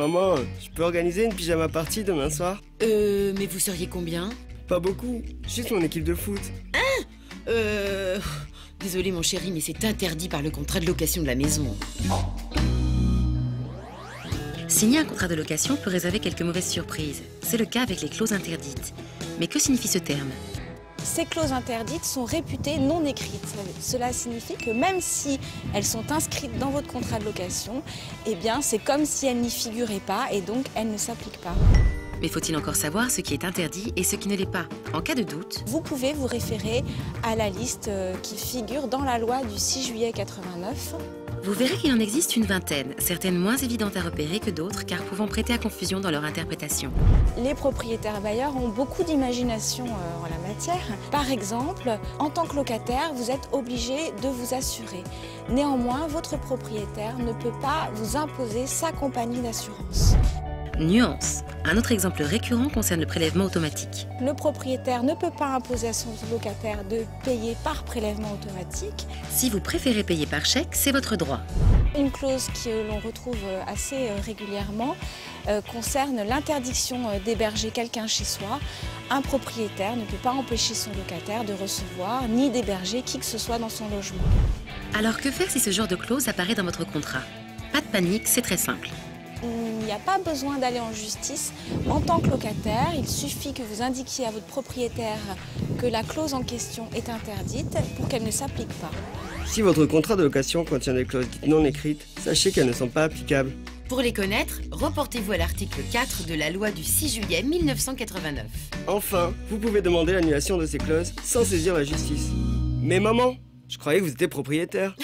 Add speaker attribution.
Speaker 1: Maman, je peux organiser une pyjama party demain soir?
Speaker 2: Mais vous seriez combien?
Speaker 1: Pas beaucoup, juste mon équipe de foot.
Speaker 2: Désolé mon chéri, mais c'est interdit par le contrat de location de la maison.
Speaker 3: Signer un contrat de location peut réserver quelques mauvaises surprises. C'est le cas avec les clauses interdites. Mais que signifie ce terme?
Speaker 4: Ces clauses interdites sont réputées non écrites. Cela signifie que même si elles sont inscrites dans votre contrat de location, eh bien c'est comme si elles n'y figuraient pas et donc elles ne s'appliquent pas.
Speaker 3: Mais faut-il encore savoir ce qui est interdit et ce qui ne l'est pas? En cas de doute,
Speaker 4: Vous pouvez vous référer à la liste qui figure dans la loi du 6 juillet 89.
Speaker 3: vous verrez qu'il en existe une vingtaine, certaines moins évidentes à repérer que d'autres car pouvant prêter à confusion dans leur interprétation.
Speaker 4: Les propriétaires bailleurs ont beaucoup d'imagination en la matière. Par exemple, en tant que locataire, vous êtes obligé de vous assurer. Néanmoins, votre propriétaire ne peut pas vous imposer sa compagnie d'assurance.
Speaker 3: Nuance. Un autre exemple récurrent concerne le prélèvement automatique.
Speaker 4: Le propriétaire ne peut pas imposer à son locataire de payer par prélèvement automatique.
Speaker 3: Si vous préférez payer par chèque, c'est votre droit.
Speaker 4: Une clause que l'on retrouve assez régulièrement concerne l'interdiction d'héberger quelqu'un chez soi. Un propriétaire ne peut pas empêcher son locataire de recevoir ni d'héberger qui que ce soit dans son logement.
Speaker 3: Alors que faire si ce genre de clause apparaît dans votre contrat? Pas de panique, c'est très simple.
Speaker 4: Il n'y a pas besoin d'aller en justice. En tant que locataire, il suffit que vous indiquiez à votre propriétaire que la clause en question est interdite pour qu'elle ne s'applique pas.
Speaker 1: Si votre contrat de location contient des clauses dites non écrites, sachez qu'elles ne sont pas applicables.
Speaker 2: Pour les connaître, reportez-vous à l'article 4 de la loi du 6 juillet 1989.
Speaker 1: Enfin, vous pouvez demander l'annulation de ces clauses sans saisir la justice. Mais maman, je croyais que vous étiez propriétaire.